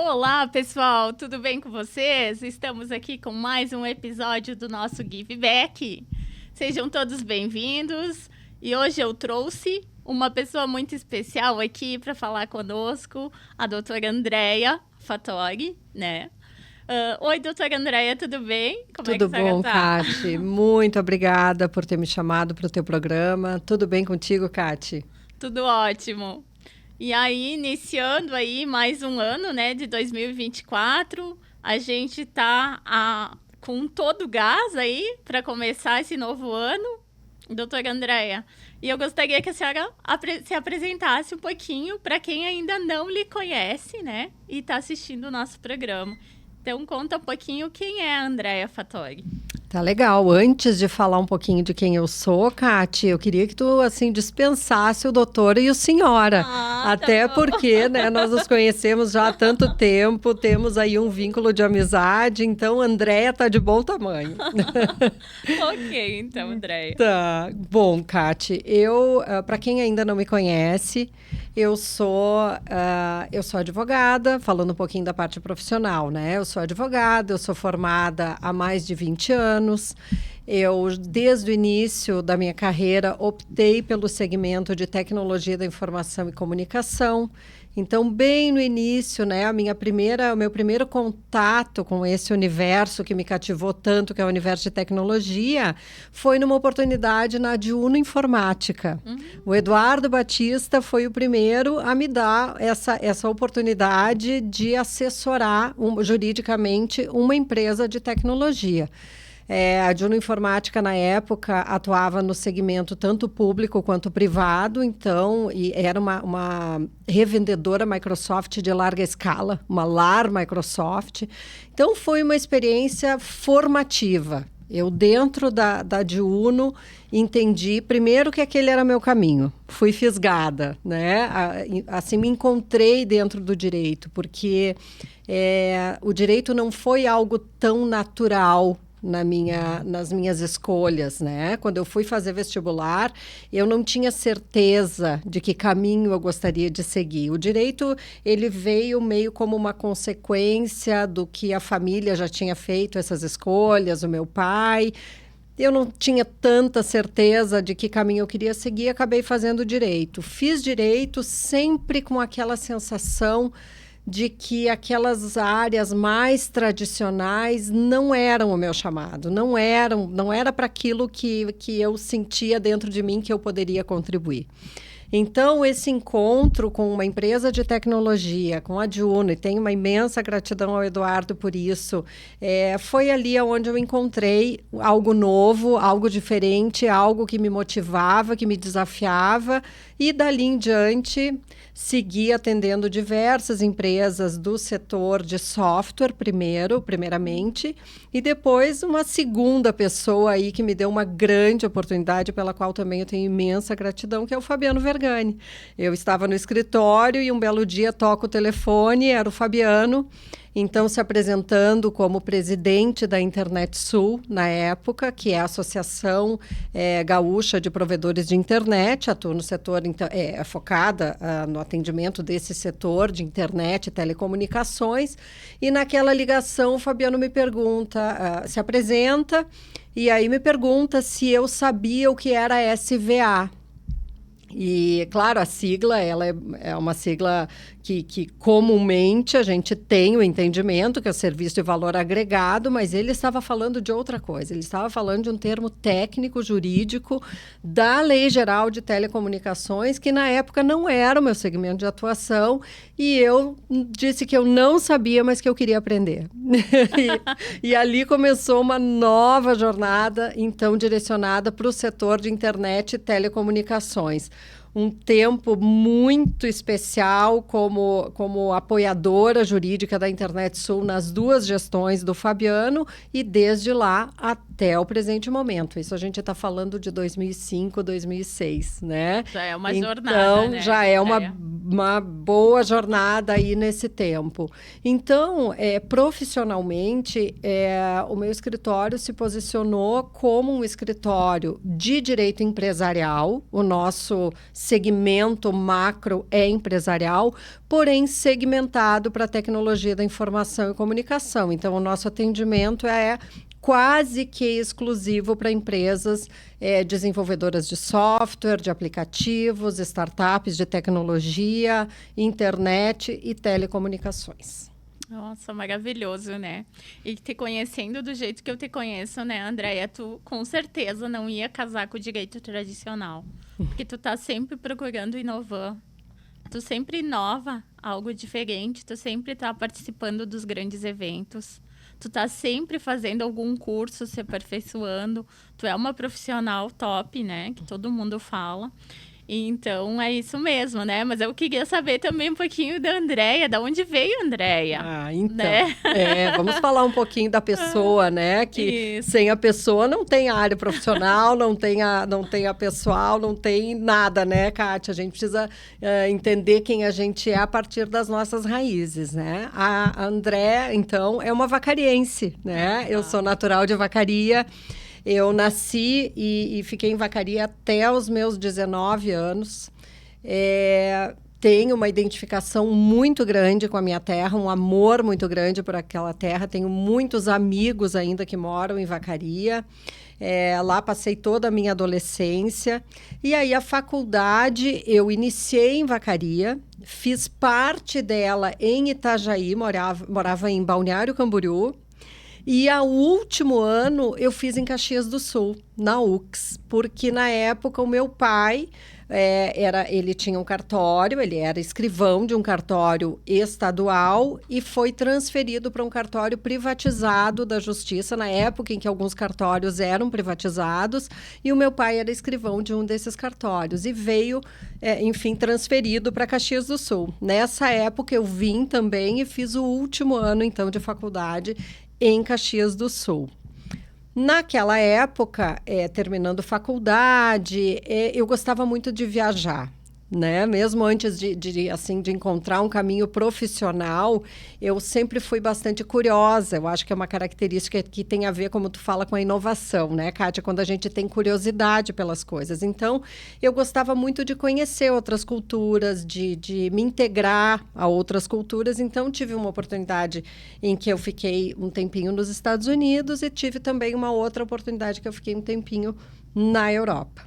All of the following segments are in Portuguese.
Olá, pessoal, tudo bem com vocês? Estamos aqui com mais um episódio do nosso Give Back. Sejam todos bem-vindos. E hoje eu trouxe uma pessoa muito especial aqui para falar conosco, a doutora Andrea Fattori, né? Oi, doutora Andrea, tudo bem? Tudo bom, Kati? Muito obrigada por ter me chamado para o teu programa. Tudo bem contigo, Kati? Tudo ótimo. E aí, iniciando aí mais um ano, né, de 2024, a gente tá com todo o gás aí para começar esse novo ano, doutora Andrea. E eu gostaria que a senhora se apresentasse um pouquinho para quem ainda não lhe conhece, né, e está assistindo o nosso programa. Então, conta um pouquinho quem é a Andrea Fattori. Tá legal. Antes de falar um pouquinho de quem eu sou, Kati, eu queria que tu, assim, dispensasse o doutor e o senhora. Até porque, né, nós nos conhecemos já há tanto tempo, temos aí um vínculo de amizade, então Andrea tá de bom tamanho. Ok, então, Andrea. Tá. Bom, Kati, para quem ainda não me conhece, eu sou advogada, falando um pouquinho da parte profissional, né? Eu sou advogada, eu sou formada há mais de 20 anos. Eu, desde o início da minha carreira, optei pelo segmento de tecnologia da informação e comunicação. Então, bem no início, né, o meu primeiro contato com esse universo que me cativou tanto, que é o universo de tecnologia, foi numa oportunidade na Diuno Informática. O Eduardo Batista foi o primeiro a me dar essa oportunidade de assessorar juridicamente uma empresa de tecnologia. A Diuno Informática, na época, atuava no segmento tanto público quanto privado, então, e era uma revendedora Microsoft de larga escala, uma LAR Microsoft. Então, foi uma experiência formativa. Eu, dentro da Diuno, entendi, primeiro, que aquele era meu caminho. Fui fisgada, né? Assim, me encontrei dentro do direito, porque o direito não foi algo tão natural nas minhas escolhas, né? Quando eu fui fazer vestibular, eu não tinha certeza de que caminho eu gostaria de seguir. O direito, ele veio meio como uma consequência do que a família já tinha feito essas escolhas, o meu pai. Eu não tinha tanta certeza de que caminho eu queria seguir, acabei fazendo direito. Fiz direito sempre com aquela sensação de que aquelas áreas mais tradicionais não eram o meu chamado, não era para aquilo que eu sentia dentro de mim que eu poderia contribuir. Então, esse encontro com uma empresa de tecnologia, com a Diuno, e tenho uma imensa gratidão ao Eduardo por isso, foi ali onde eu encontrei algo novo, algo diferente, algo que me motivava, que me desafiava, e dali em diante segui atendendo diversas empresas do setor de software primeiramente, e depois uma segunda pessoa aí que me deu uma grande oportunidade, pela qual também eu tenho imensa gratidão, que é o Fabiano Vergani. Eu estava no escritório e um belo dia toco o telefone, era o Fabiano, então se apresentando como presidente da Internet Sul, na época, que é a Associação Gaúcha de Provedores de Internet, atua no setor, focada no atendimento desse setor de internet e telecomunicações, e naquela ligação o Fabiano me pergunta, se apresenta, e aí me pergunta se eu sabia o que era SVA. E, claro, a sigla, ela é uma sigla que comumente a gente tem o entendimento que é o serviço de valor agregado, mas ele estava falando de outra coisa. Ele estava falando de um termo técnico, jurídico, da Lei Geral de Telecomunicações, que na época não era o meu segmento de atuação, e eu disse que eu não sabia, mas que eu queria aprender. E ali começou uma nova jornada, então, direcionada para o setor de internet e telecomunicações. Um tempo muito especial como apoiadora jurídica da Internet Sul nas duas gestões do Fabiano, e desde lá até o presente momento. Isso a gente está falando de 2005, 2006, né? Já é uma jornada, então, né? já é uma boa jornada aí nesse tempo. Então, profissionalmente, o meu escritório se posicionou como um escritório de direito empresarial. O nosso segmento macro é empresarial, porém segmentado para a tecnologia da informação e comunicação. Então, o nosso atendimento é quase que exclusivo para empresas desenvolvedoras de software, de aplicativos, startups de tecnologia, internet e telecomunicações. Nossa, maravilhoso, né? E te conhecendo do jeito que eu te conheço, né, Andréia, tu com certeza não ia casar com o direito tradicional. Porque tu tá sempre procurando inovar. Tu sempre inova algo diferente, tu sempre tá participando dos grandes eventos. Tu tá sempre fazendo algum curso, se aperfeiçoando. Tu é uma profissional top, né? Que todo mundo fala. Então, é isso mesmo, né? Mas eu queria saber também um pouquinho da Andréia. Da onde veio a Andréia? Então, né? Vamos falar um pouquinho da pessoa, né? Que isso. Sem a pessoa não tem a área profissional, não tem a pessoal, não tem nada, né, Kátia? A gente precisa entender quem a gente é a partir das nossas raízes, né? A André, então, é uma vacariense, né? Eu sou natural de Vacaria. Eu nasci e fiquei em Vacaria até os meus 19 anos. Tenho uma identificação muito grande com a minha terra, um amor muito grande por aquela terra. Tenho muitos amigos ainda que moram em Vacaria. Lá passei toda a minha adolescência. E aí a faculdade eu iniciei em Vacaria, fiz parte dela em Itajaí, morava em Balneário Camboriú. E o último ano eu fiz em Caxias do Sul, na UX, porque na época o meu pai ele tinha um cartório, ele era escrivão de um cartório estadual e foi transferido para um cartório privatizado da Justiça, na época em que alguns cartórios eram privatizados, e o meu pai era escrivão de um desses cartórios e veio, enfim, transferido para Caxias do Sul. Nessa época eu vim também e fiz o último ano, então, de faculdade em Caxias do Sul. Naquela época, terminando faculdade, eu gostava muito de viajar, né? Mesmo antes de encontrar um caminho profissional, eu sempre fui bastante curiosa. Eu acho que é uma característica que tem a ver, como tu fala, com a inovação, né, Kátia? Quando a gente tem curiosidade pelas coisas. Então, eu gostava muito de conhecer outras culturas, de me integrar a outras culturas. Então, tive uma oportunidade em que eu fiquei um tempinho nos Estados Unidos e tive também uma outra oportunidade que eu fiquei um tempinho na Europa.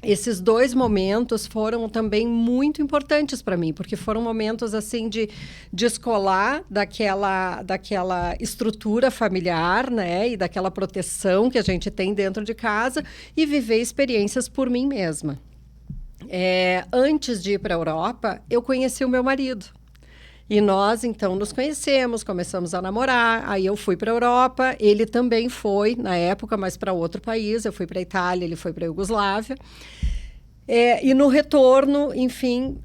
Esses dois momentos foram também muito importantes para mim, porque foram momentos assim de descolar daquela estrutura familiar, né, e daquela proteção que a gente tem dentro de casa e viver experiências por mim mesma. Antes de ir para a Europa, eu conheci o meu marido. E nós, então, nos conhecemos, começamos a namorar, aí eu fui para a Europa, ele também foi, na época, mas para outro país, eu fui para a Itália, ele foi para a Iugoslávia. E no retorno, enfim,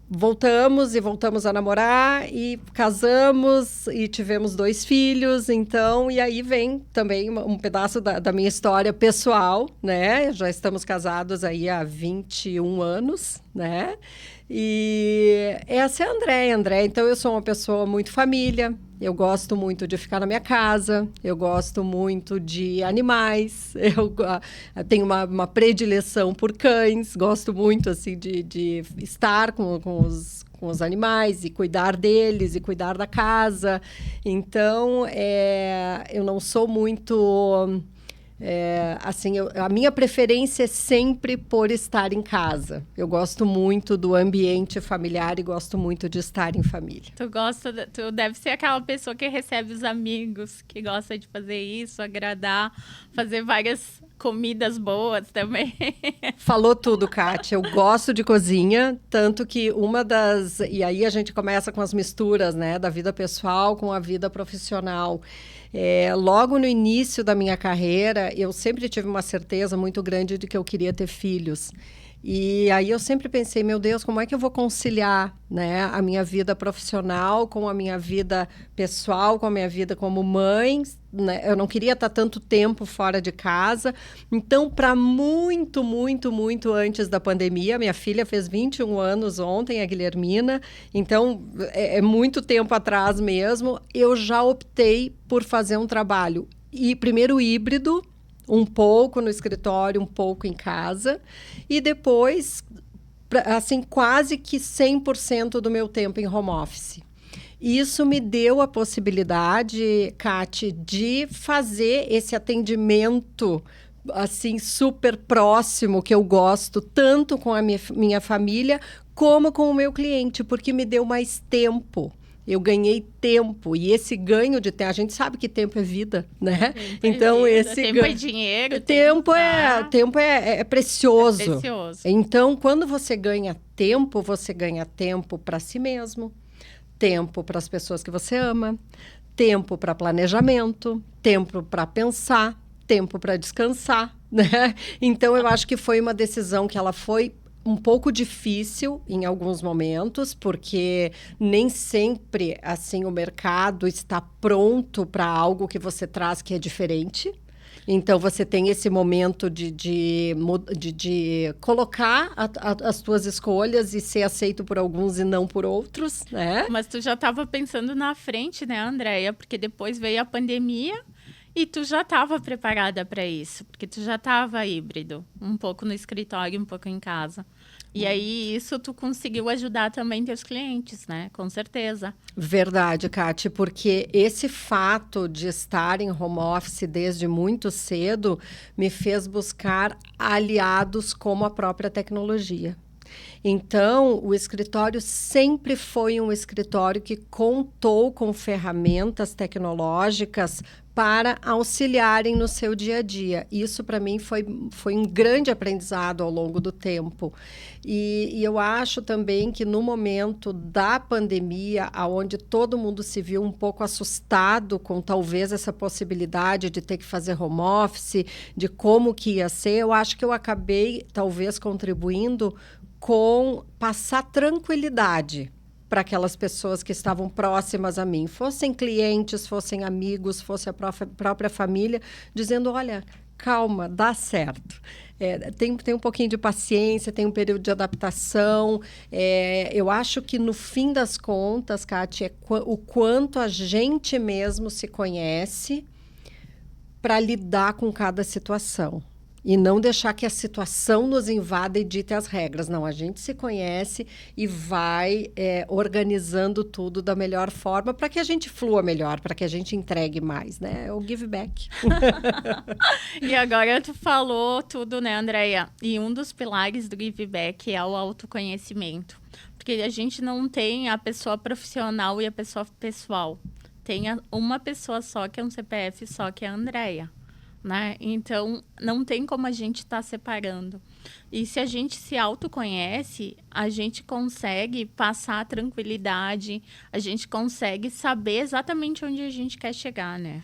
voltamos a namorar e casamos e tivemos 2 filhos, então, e aí vem também um pedaço da minha história pessoal, né? Já estamos casados aí há 21 anos, né? E essa é a Andréia. Então, eu sou uma pessoa muito família, eu gosto muito de ficar na minha casa, eu gosto muito de animais, eu tenho uma predileção por cães, gosto muito assim, de estar com os animais e cuidar deles e cuidar da casa. Então, eu não sou muito... a minha preferência é sempre por estar em casa. Eu gosto muito do ambiente familiar e gosto muito de estar em família. Tu deve ser aquela pessoa que recebe os amigos, que gosta de fazer isso, agradar, fazer várias comidas boas também. Falou tudo, Kátia. Eu gosto de cozinha, tanto que e aí a gente começa com as misturas, né, da vida pessoal com a vida profissional. Logo no início da minha carreira, eu sempre tive uma certeza muito grande de que eu queria ter filhos. E aí eu sempre pensei, meu Deus, como é que eu vou conciliar, né, a minha vida profissional com a minha vida pessoal, com a minha vida como mãe, né? Eu não queria estar tanto tempo fora de casa. Então, para muito, muito, muito antes da pandemia, minha filha fez 21 anos ontem, a Guilhermina, então é muito tempo atrás mesmo, eu já optei por fazer um trabalho, primeiro híbrido, um pouco no escritório, um pouco em casa, e depois, assim, quase que 100% do meu tempo em home office. Isso me deu a possibilidade, Kati, de fazer esse atendimento assim super próximo que eu gosto, tanto com a minha família como com o meu cliente, porque me deu mais tempo. Eu ganhei tempo, e esse ganho de tempo, a gente sabe que tempo é vida, né? Então, esse tempo é dinheiro. Tempo é precioso. É precioso. Então, quando você ganha tempo para si mesmo, tempo para as pessoas que você ama, tempo para planejamento, tempo para pensar, tempo para descansar, né? Então, eu acho que foi uma decisão que ela foi um pouco difícil em alguns momentos, porque nem sempre assim o mercado está pronto para algo que você traz que é diferente. Então, você tem esse momento de colocar as tuas escolhas e ser aceito por alguns e não por outros, né? Mas tu já estava pensando na frente, né, Andréia? Porque depois veio a pandemia e tu já estava preparada para isso, porque tu já estava híbrido, um pouco no escritório, um pouco em casa. E aí, isso tu conseguiu ajudar também teus clientes, né? Com certeza. Verdade, Kati, porque esse fato de estar em home office desde muito cedo me fez buscar aliados como a própria tecnologia. Então, o escritório sempre foi um escritório que contou com ferramentas tecnológicas para auxiliarem no seu dia a dia. Isso, para mim, foi um grande aprendizado ao longo do tempo. E eu acho também que no momento da pandemia, onde todo mundo se viu um pouco assustado com talvez essa possibilidade de ter que fazer home office, de como que ia ser, eu acho que eu acabei talvez contribuindo com passar tranquilidade para aquelas pessoas que estavam próximas a mim, fossem clientes, fossem amigos, fosse a própria família, dizendo, olha, calma, dá certo. Tem um pouquinho de paciência, tem um período de adaptação. Eu acho que, no fim das contas, Kati, o quanto a gente mesmo se conhece para lidar com cada situação. E não deixar que a situação nos invada e dite as regras. Não, a gente se conhece e vai organizando tudo da melhor forma para que a gente flua melhor, para que a gente entregue mais, né? É o give back. E agora tu falou tudo, né, Andréia? E um dos pilares do give back é o autoconhecimento. Porque a gente não tem a pessoa profissional e a pessoa pessoal. Tem uma pessoa só, que é um CPF só, que é a Andréia. Né? Então, não tem como a gente estar separando. E se a gente se autoconhece, a gente consegue passar tranquilidade, a gente consegue saber exatamente onde a gente quer chegar, né?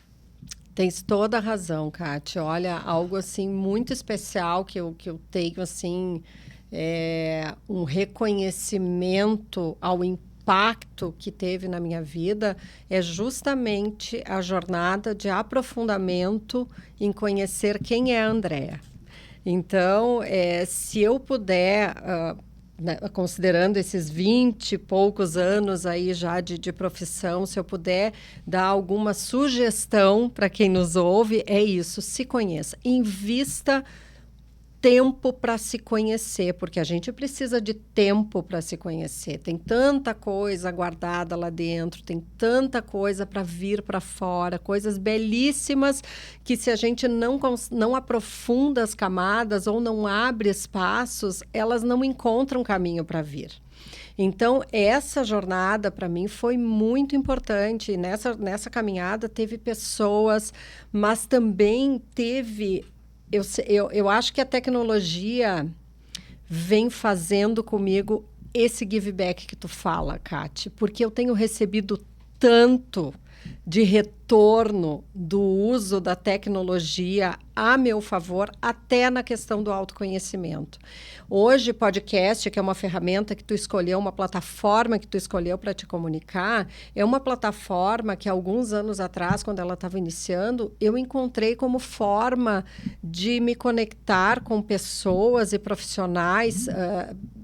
Tens toda a razão, Kati. Olha, algo assim muito especial que eu tenho, assim, um reconhecimento ao impacto que teve na minha vida é justamente a jornada de aprofundamento em conhecer quem é a Andréia. Então, se eu puder, considerando esses 20 e poucos anos aí já de profissão, se eu puder dar alguma sugestão para quem nos ouve, é isso, se conheça, invista tempo para se conhecer, porque a gente precisa de tempo para se conhecer. Tem tanta coisa guardada lá dentro, tem tanta coisa para vir para fora, coisas belíssimas que, se a gente não aprofunda as camadas ou não abre espaços, elas não encontram caminho para vir. Então, essa jornada, para mim, foi muito importante. Nessa caminhada, teve pessoas, mas também teve... Eu acho que a tecnologia vem fazendo comigo esse give back que tu fala, Kati, porque eu tenho recebido tanto de retorno do uso da tecnologia a meu favor, até na questão do autoconhecimento. Hoje, podcast, que é uma ferramenta que tu escolheu, uma plataforma que tu escolheu para te comunicar, é uma plataforma que, alguns anos atrás, quando ela estava iniciando, eu encontrei como forma de me conectar com pessoas e profissionais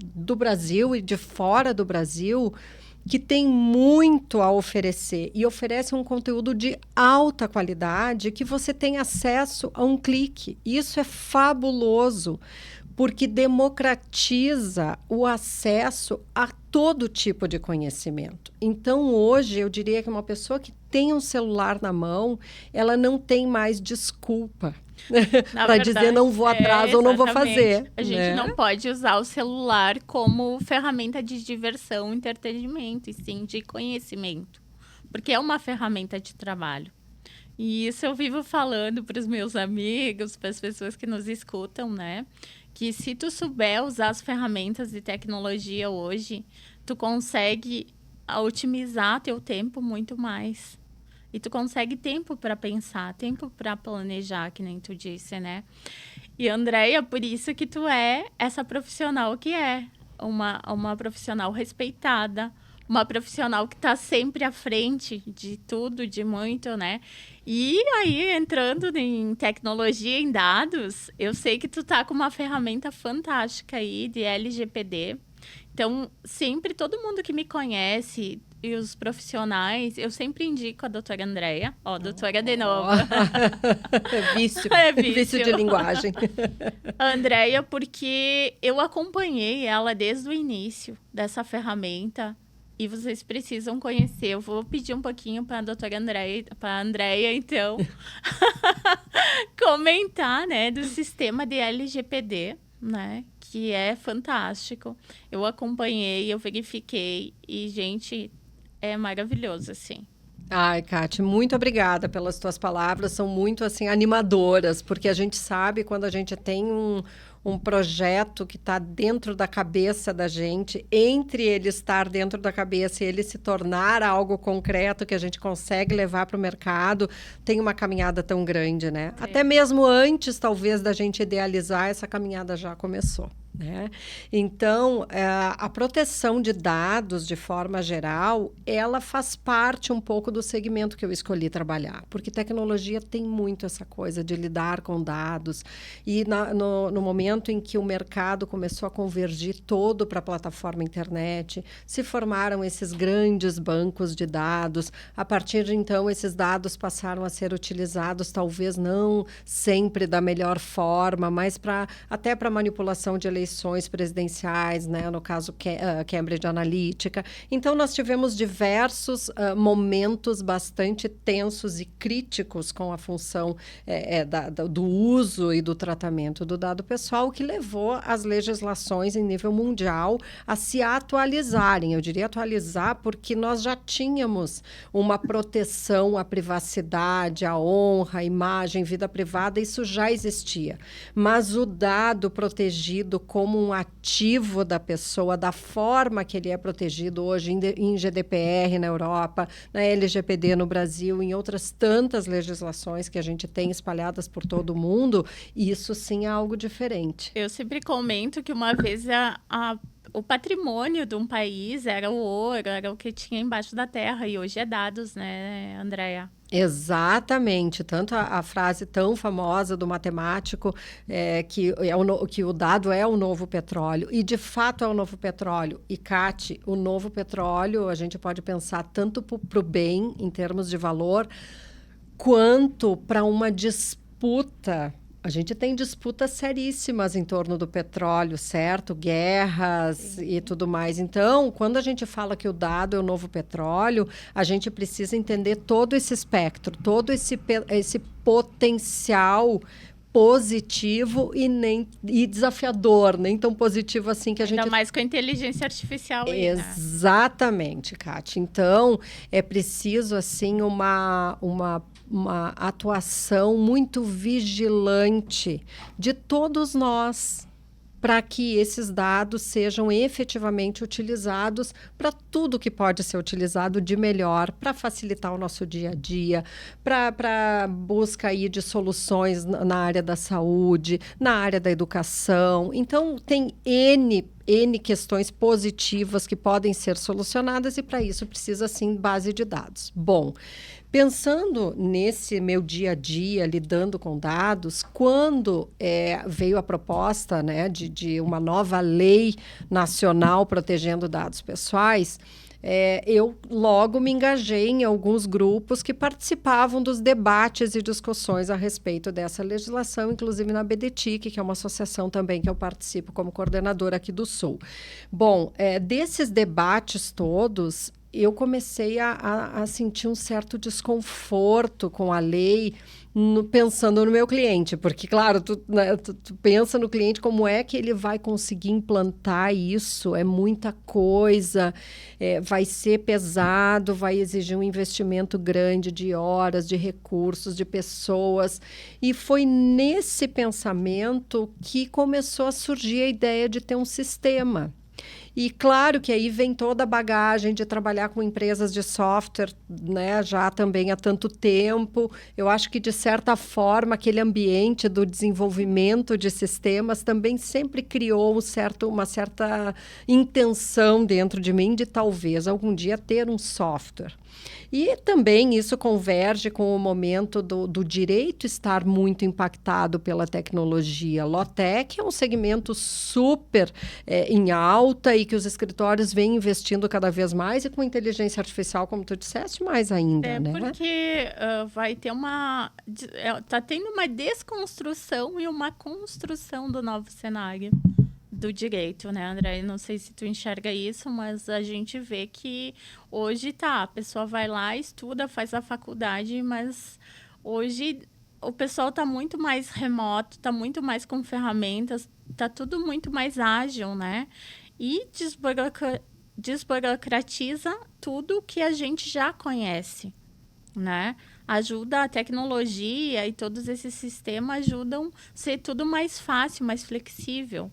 do Brasil e de fora do Brasil, que tem muito a oferecer e oferece um conteúdo de alta qualidade que você tem acesso a um clique. Isso é fabuloso, porque democratiza o acesso a todo tipo de conhecimento. Então, hoje, eu diria que uma pessoa que tem um celular na mão, ela não tem mais desculpa para dizer não vou atrás ou não vou fazer. A gente não pode usar o celular como ferramenta de diversão, entretenimento, e sim de conhecimento, porque é uma ferramenta de trabalho. E isso eu vivo falando para os meus amigos, para as pessoas que nos escutam, né? Que se tu souber usar as ferramentas de tecnologia hoje, tu consegue otimizar teu tempo muito mais. E tu consegue tempo para pensar, tempo para planejar, que nem tu disse, né? E, Andréia, por isso que tu é essa profissional que é. Uma profissional respeitada, uma profissional que está sempre à frente de tudo, de muito, né? E aí, entrando em tecnologia, em dados, eu sei que tu tá com uma ferramenta fantástica aí de LGPD. Então, sempre, todo mundo que me conhece e os profissionais, eu sempre indico a doutora Andréia. Ó, doutora de novo. Vício. Vício. Vício de linguagem. A Andréia, porque eu acompanhei ela desde o início dessa ferramenta. E vocês precisam conhecer. Eu vou pedir um pouquinho para a doutora Andréia, para a Andréia, então, comentar, né, do sistema de LGPD, né, que é fantástico. Eu acompanhei, eu verifiquei e, gente, é maravilhoso, assim. Ai, Kati, muito obrigada pelas tuas palavras, são muito, assim, animadoras, porque a gente sabe quando a gente tem um projeto que está dentro da cabeça da gente, entre ele estar dentro da cabeça e ele se tornar algo concreto que a gente consegue levar para o mercado, tem uma caminhada tão grande, né? É. Até mesmo antes, talvez, da gente idealizar, essa caminhada já começou. Né? Então, a proteção de dados, de forma geral, ela faz parte um pouco do segmento que eu escolhi trabalhar, porque tecnologia tem muito essa coisa de lidar com dados, e no momento em que o mercado começou a convergir todo para a plataforma internet, se formaram esses grandes bancos de dados. A partir de então, esses dados passaram a ser utilizados, talvez não sempre da melhor forma, mas até para manipulação de eleições presidenciais, né? No caso Cambridge Analytica. Então, nós tivemos diversos momentos bastante tensos e críticos com a função do uso e do tratamento do dado pessoal, que levou as legislações em nível mundial a se atualizarem. Eu diria atualizar porque nós já tínhamos uma proteção à privacidade, à honra, à imagem, vida privada, isso já existia. Mas o dado protegido como um ativo da pessoa, da forma que ele é protegido hoje em GDPR na Europa, na LGPD no Brasil, em outras tantas legislações que a gente tem espalhadas por todo o mundo, isso sim é algo diferente. Eu sempre comento que uma vez o patrimônio de um país era o ouro, era o que tinha embaixo da terra, e hoje é dados, né, Andréia? Exatamente, tanto a frase tão famosa do matemático que o dado é o novo petróleo, e de fato é o novo petróleo. E, Kati, o novo petróleo a gente pode pensar tanto para o bem, em termos de valor, quanto para uma disputa. A gente tem disputas seríssimas em torno do petróleo, certo? Guerras Sim. e tudo mais. Então, quando a gente fala que o dado é o novo petróleo, a gente precisa entender todo esse espectro, todo esse potencial positivo e desafiador, nem tão positivo assim que a gente... Ainda mais com a inteligência artificial aí, Exatamente, Kati. Então, é preciso, assim, uma atuação muito vigilante de todos nós, para que esses dados sejam efetivamente utilizados para tudo que pode ser utilizado de melhor, para facilitar o nosso dia a dia, para busca aí de soluções na área da saúde, na área da educação. Então, tem N questões positivas que podem ser solucionadas, e para isso precisa, sim, base de dados. Bom, Pensando nesse meu dia a dia, lidando com dados, quando veio a proposta, né, de uma nova lei nacional protegendo dados pessoais, eu logo me engajei em alguns grupos que participavam dos debates e discussões a respeito dessa legislação, inclusive na BDTIC, que é uma associação também que eu participo como coordenadora aqui do Sul. Bom, desses debates todos, eu comecei a sentir um certo desconforto com a lei, pensando no meu cliente, porque, claro, tu pensa no cliente, como é que ele vai conseguir implantar isso? É muita coisa, vai ser pesado, vai exigir um investimento grande de horas, de recursos, de pessoas. E foi nesse pensamento que começou a surgir a ideia de ter um sistema. E claro que aí vem toda a bagagem de trabalhar com empresas de software, né, já também há tanto tempo. Eu acho que, de certa forma, aquele ambiente do desenvolvimento de sistemas também sempre criou uma certa intenção dentro de mim de talvez algum dia ter um software. E também isso converge com o momento do direito estar muito impactado pela tecnologia. Lotec é um segmento super em alta e que os escritórios vêm investindo cada vez mais, e com inteligência artificial, como tu disseste, mais ainda, né? Porque vai ter tá tendo uma desconstrução e uma construção do novo cenário do direito, né, André? Não sei se tu enxerga isso, mas a gente vê que hoje a pessoa vai lá, estuda, faz a faculdade, mas hoje o pessoal está muito mais remoto, está muito mais com ferramentas, está tudo muito mais ágil, né? E desburocratiza tudo que a gente já conhece, né? Ajuda a tecnologia e todos esses sistemas ajudam a ser tudo mais fácil, mais flexível.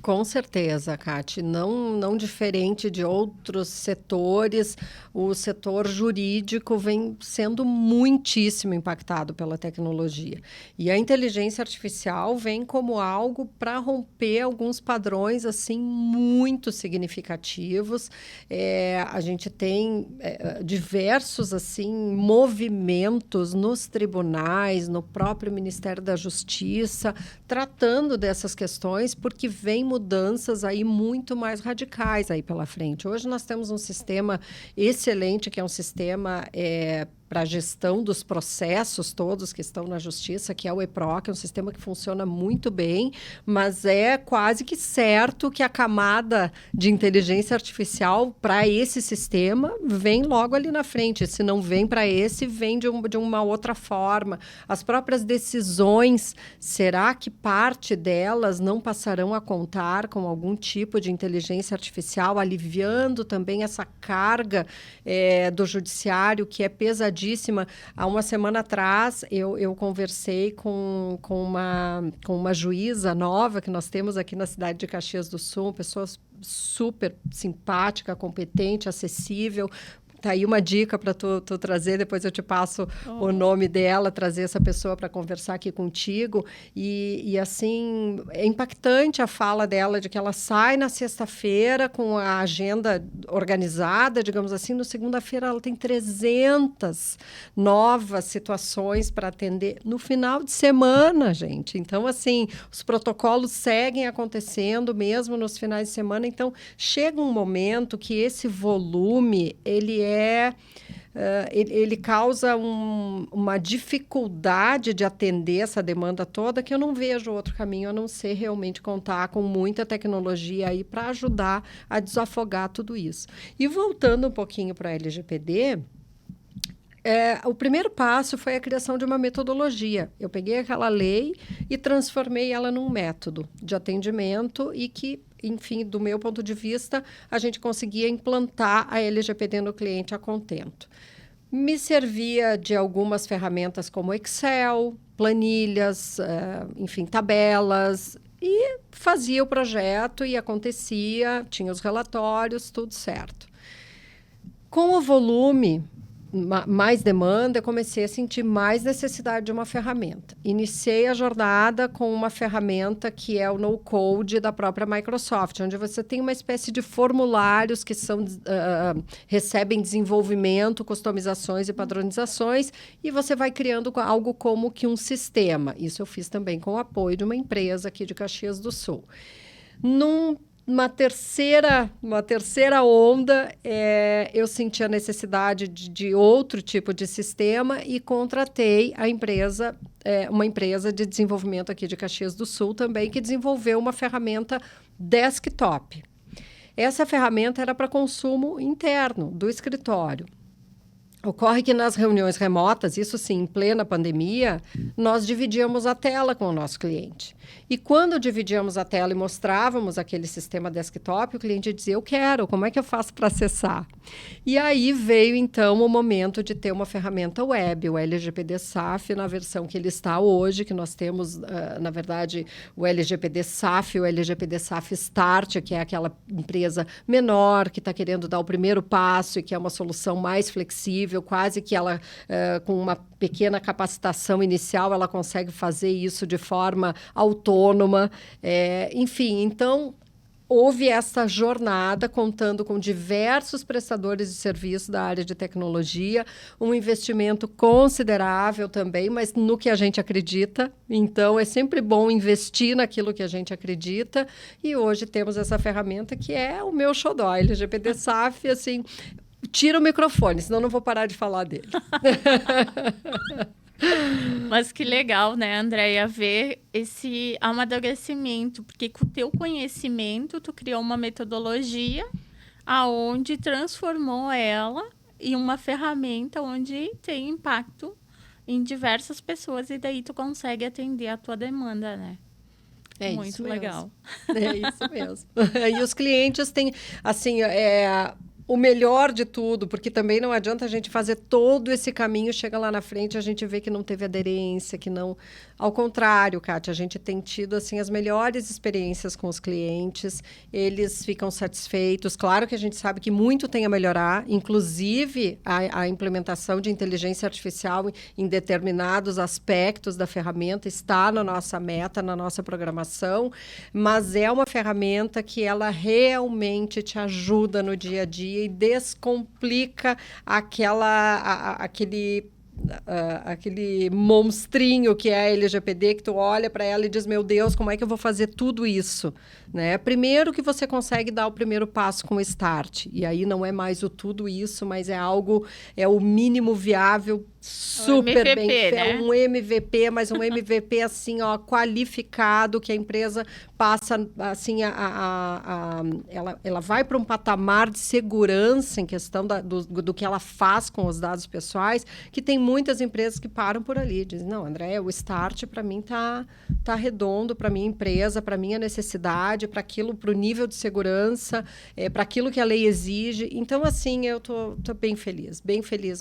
Com certeza, Kati. Não diferente de outros setores, o setor jurídico vem sendo muitíssimo impactado pela tecnologia. E a inteligência artificial vem como algo para romper alguns padrões assim muito significativos. A gente tem diversos assim movimentos nos tribunais, no próprio Ministério da Justiça, tratando dessas questões, porque vem mudanças aí muito mais radicais aí pela frente. Hoje nós temos um sistema excelente, que é um sistema para a gestão dos processos todos que estão na justiça, que é o EPROC, é um sistema que funciona muito bem, mas é quase que certo que a camada de inteligência artificial para esse sistema vem logo ali na frente. Se não vem para esse, vem de uma outra forma. As próprias decisões, será que parte delas não passarão a contar com algum tipo de inteligência artificial, aliviando também essa carga do judiciário, que é pesadíssima? Há uma semana atrás, eu conversei com uma juíza nova que nós temos aqui na cidade de Caxias do Sul, uma pessoa super simpática, competente, acessível. Tá aí uma dica para tu trazer, depois eu te passo o nome dela, trazer essa pessoa para conversar aqui contigo. E assim, é impactante a fala dela, de que ela sai na sexta-feira com a agenda organizada, digamos assim, no segunda-feira ela tem 300 novas situações para atender no final de semana, gente. Então, assim, os protocolos seguem acontecendo mesmo nos finais de semana. Então, chega um momento que esse volume, ele causa uma dificuldade de atender essa demanda toda, que eu não vejo outro caminho a não ser realmente contar com muita tecnologia aí para ajudar a desafogar tudo isso. E voltando um pouquinho para a LGPD, o primeiro passo foi a criação de uma metodologia. Eu peguei aquela lei e transformei ela num método de atendimento e que, enfim, do meu ponto de vista, a gente conseguia implantar a LGPD no cliente a contento. Me servia de algumas ferramentas como Excel, planilhas, enfim, tabelas, e fazia o projeto e acontecia, tinha os relatórios, tudo certo. Com o volume mais demanda, eu comecei a sentir mais necessidade de uma ferramenta. Iniciei a jornada com uma ferramenta que é o no-code da própria Microsoft, onde você tem uma espécie de formulários que recebem desenvolvimento, customizações e padronizações, e você vai criando algo como que um sistema. Isso eu fiz também com o apoio de uma empresa aqui de Caxias do Sul. Uma terceira onda, eu senti a necessidade de outro tipo de sistema e contratei uma empresa de desenvolvimento aqui de Caxias do Sul também, que desenvolveu uma ferramenta desktop. Essa ferramenta era para consumo interno do escritório. Ocorre que nas reuniões remotas, isso sim, em plena pandemia, nós dividíamos a tela com o nosso cliente. E quando dividíamos a tela e mostrávamos aquele sistema desktop, o cliente dizia, eu quero, como é que eu faço para acessar? E aí veio, então, o momento de ter uma ferramenta web, o LGPD SAF, na versão que ele está hoje, que nós temos, na verdade, o LGPD SAF, o LGPD SAF Start, que é aquela empresa menor que está querendo dar o primeiro passo e que é uma solução mais flexível, quase que ela, com uma pequena capacitação inicial, ela consegue fazer isso de forma autônoma. Enfim, então, houve essa jornada contando com diversos prestadores de serviço da área de tecnologia, um investimento considerável também, mas no que a gente acredita. Então, é sempre bom investir naquilo que a gente acredita. E hoje temos essa ferramenta que é o meu xodó, LGPD SAF, assim... Tira o microfone, senão não vou parar de falar dele. Mas que legal, né, Andréia, ver esse amadurecimento, porque com o teu conhecimento, tu criou uma metodologia aonde transformou ela em uma ferramenta onde tem impacto em diversas pessoas e daí tu consegue atender a tua demanda, né? Muito legal. É isso mesmo. E os clientes têm, assim, o melhor de tudo, porque também não adianta a gente fazer todo esse caminho, chega lá na frente, a gente vê que não teve aderência, que não... Ao contrário, Kátia, a gente tem tido assim, as melhores experiências com os clientes, eles ficam satisfeitos. Claro que a gente sabe que muito tem a melhorar, inclusive a implementação de inteligência artificial em determinados aspectos da ferramenta está na nossa meta, na nossa programação, mas é uma ferramenta que ela realmente te ajuda no dia a dia e descomplica aquele monstrinho que é a LGPD, que tu olha para ela e diz, meu Deus, como é que eu vou fazer tudo isso? Né? Primeiro que você consegue dar o primeiro passo com o Start, e aí não é mais o tudo isso, mas é o mínimo viável, super MVP, bem feito, né? um MVP, mas um MVP assim, ó, qualificado, que a empresa passa, assim, ela vai para um patamar de segurança em questão do que ela faz com os dados pessoais, que tem muitas empresas que param por ali, dizem, não, André, o Start para mim tá redondo, para minha empresa, para minha necessidade, para o nível de segurança, para aquilo que a lei exige. Então, assim, eu tô bem feliz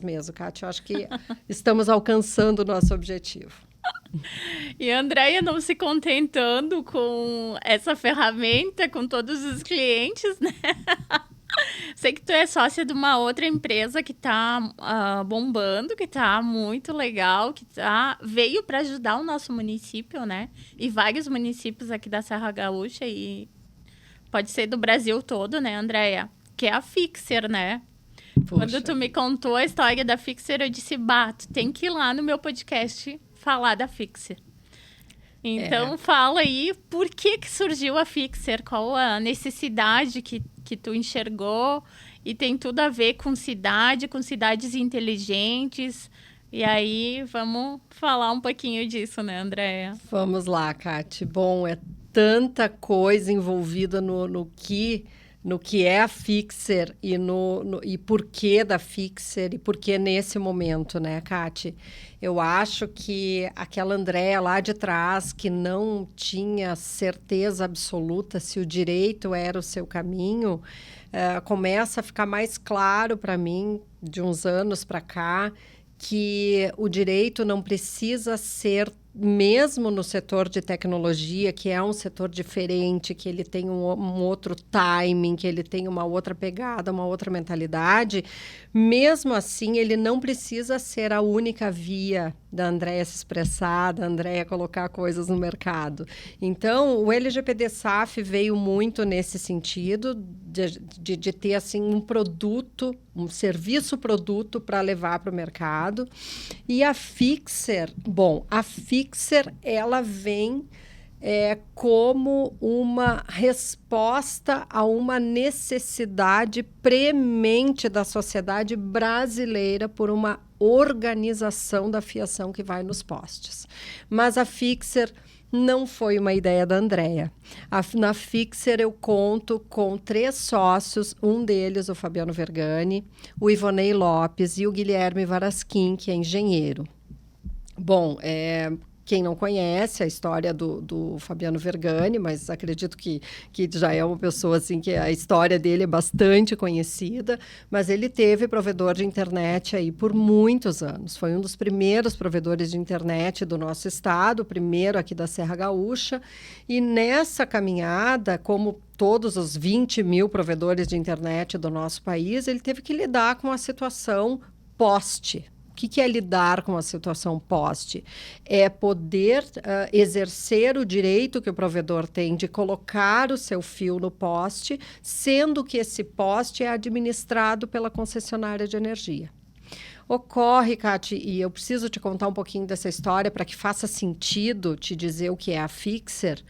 mesmo, Kátia. Eu acho que estamos alcançando o nosso objetivo. E a Andréia não se contentando com essa ferramenta, com todos os clientes, né? Sei que tu é sócia de uma outra empresa que tá bombando, que tá muito legal, que veio para ajudar o nosso município, né? E vários municípios aqui da Serra Gaúcha e pode ser do Brasil todo, né, Andréia? Que é a Fixer, né? Poxa. Quando tu me contou a história da Fixer, eu disse, tu tem que ir lá no meu podcast falar da Fixer. Então, fala aí, por que surgiu a Fixer? Qual a necessidade que tu enxergou? E tem tudo a ver com cidades inteligentes. E aí, vamos falar um pouquinho disso, né, Andréia? Vamos lá, Kátia. Bom, é tanta coisa envolvida no que é a Fixer e por que da Fixer e por que nesse momento, né, Kátia? Eu acho que aquela Andréia lá de trás, que não tinha certeza absoluta se o direito era o seu caminho, começa a ficar mais claro para mim, de uns anos para cá, que o direito não precisa ser mesmo no setor de tecnologia, que é um setor diferente, que ele tem um outro timing, que ele tem uma outra pegada, uma outra mentalidade, mesmo assim, ele não precisa ser a única via da Andrea se expressar, da Andrea colocar coisas no mercado. Então, o LGPD SAF veio muito nesse sentido de ter assim, um produto, um serviço-produto para levar para o mercado. E a Fixer, ela vem como uma resposta a uma necessidade premente da sociedade brasileira por uma organização da fiação que vai nos postes. Mas a Fixer não foi uma ideia da Andrea. Na Fixer eu conto com 3 sócios, um deles o Fabiano Vergani, o Ivonei Lopes e o Guilherme Varasquim, que é engenheiro. Bom, quem não conhece a história do Fabiano Vergani, mas acredito que já é uma pessoa assim, que a história dele é bastante conhecida, mas ele teve provedor de internet aí por muitos anos. Foi um dos primeiros provedores de internet do nosso estado, o primeiro aqui da Serra Gaúcha, e nessa caminhada, como todos os 20 mil provedores de internet do nosso país, ele teve que lidar com a situação poste. O que é lidar com a situação poste? É poder exercer o direito que o provedor tem de colocar o seu fio no poste, sendo que esse poste é administrado pela concessionária de energia. Ocorre, Cati, e eu preciso te contar um pouquinho dessa história para que faça sentido te dizer o que é a Fixer.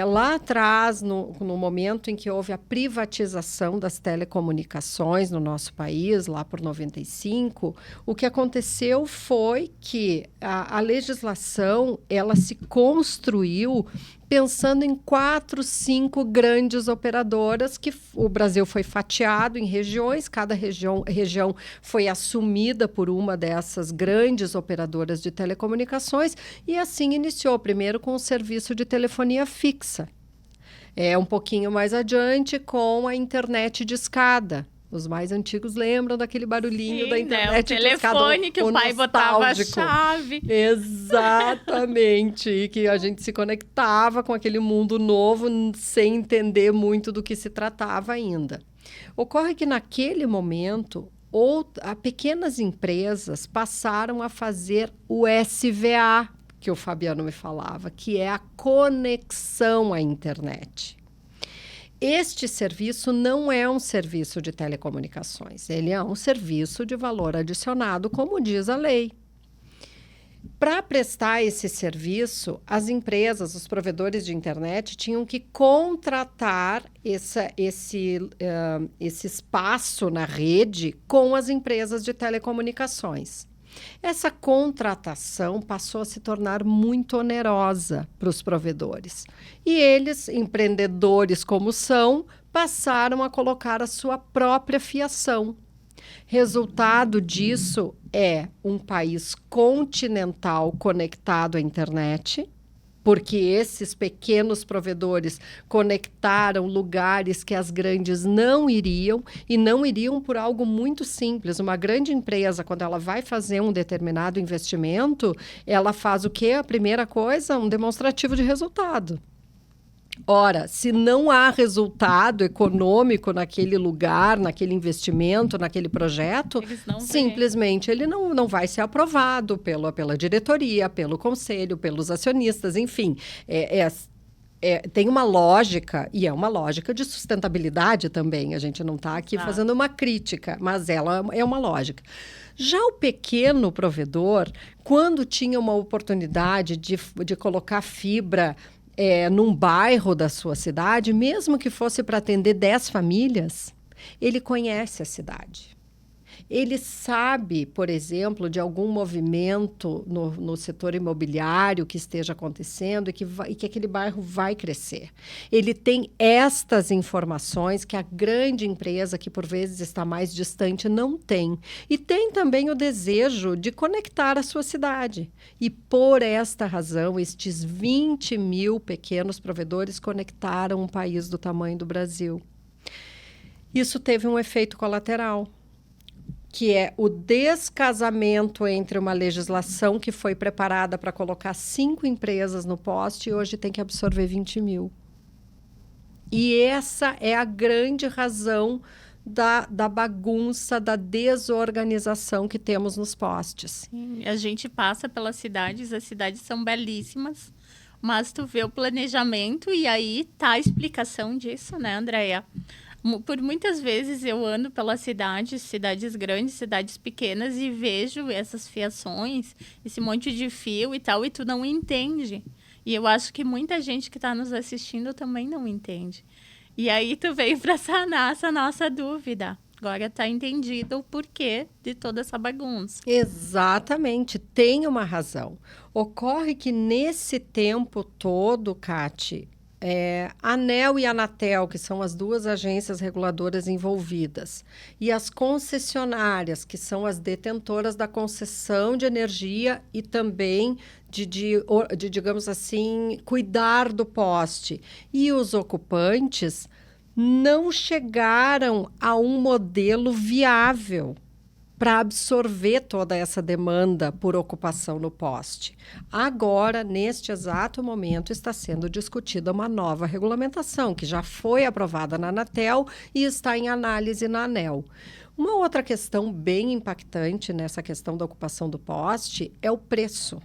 Lá atrás, no momento em que houve a privatização das telecomunicações no nosso país, lá por 95, o que aconteceu foi que a legislação ela se construiu pensando em 4, 5 grandes operadoras, que o Brasil foi fatiado em regiões, cada região foi assumida por uma dessas grandes operadoras de telecomunicações, e assim iniciou, primeiro com o serviço de telefonia fixa. Um pouquinho mais adiante com a internet discada. Os mais antigos lembram daquele barulhinho da internet o telefone que o pai botava a chave. Exatamente. E que a gente se conectava com aquele mundo novo sem entender muito do que se tratava ainda. Ocorre que naquele momento, pequenas empresas passaram a fazer o SVA, que o Fabiano me falava, que é a conexão à internet. Este serviço não é um serviço de telecomunicações, ele é um serviço de valor adicionado, como diz a lei. Para prestar esse serviço, as empresas, os provedores de internet, tinham que contratar esse espaço na rede com as empresas de telecomunicações. Essa contratação passou a se tornar muito onerosa para os provedores. E eles, empreendedores como são, passaram a colocar a sua própria fiação. Resultado disso é um país continental conectado à internet, porque esses pequenos provedores conectaram lugares que as grandes não iriam, e não iriam por algo muito simples. Uma grande empresa, quando ela vai fazer um determinado investimento, ela faz o quê? A primeira coisa, um demonstrativo de resultado. Ora, se não há resultado econômico naquele lugar, naquele investimento, naquele projeto, simplesmente ele não vai ser aprovado pela diretoria, pelo conselho, pelos acionistas, enfim. Tem uma lógica, e é uma lógica de sustentabilidade também. A gente não está aqui fazendo uma crítica, mas ela é uma lógica. Já o pequeno provedor, quando tinha uma oportunidade de colocar fibra num bairro da sua cidade, mesmo que fosse para atender 10 famílias, ele conhece a cidade. Ele sabe, por exemplo, de algum movimento no setor imobiliário que esteja acontecendo e que aquele bairro vai crescer. Ele tem estas informações que a grande empresa, que por vezes está mais distante, não tem. E tem também o desejo de conectar a sua cidade. E por esta razão, estes 20 mil pequenos provedores conectaram um país do tamanho do Brasil. Isso teve um efeito colateral. que é o descasamento entre uma legislação que foi preparada para colocar 5 empresas no poste e hoje tem que absorver 20 mil. E essa é a grande razão da bagunça, da desorganização que temos nos postes. Sim, a gente passa pelas cidades, as cidades são belíssimas, mas tu vê o planejamento e aí tá a explicação disso, né, Andréia? Por muitas vezes eu ando pelas cidades grandes, cidades pequenas, e vejo essas fiações, esse monte de fio e tal, e tu não entende. E eu acho que muita gente que está nos assistindo também não entende. E aí tu veio para sanar essa nossa dúvida. Agora está entendido o porquê de toda essa bagunça. Exatamente, tem uma razão. Ocorre que nesse tempo todo, Cati, a ANEEL e a Anatel, que são as 2 agências reguladoras envolvidas, e as concessionárias, que são as detentoras da concessão de energia e também de, digamos assim, cuidar do poste, e os ocupantes não chegaram a um modelo viável para absorver toda essa demanda por ocupação no poste. Agora, neste exato momento, está sendo discutida uma nova regulamentação, que já foi aprovada na Anatel e está em análise na ANEEL. Uma outra questão bem impactante nessa questão da ocupação do poste é o preço.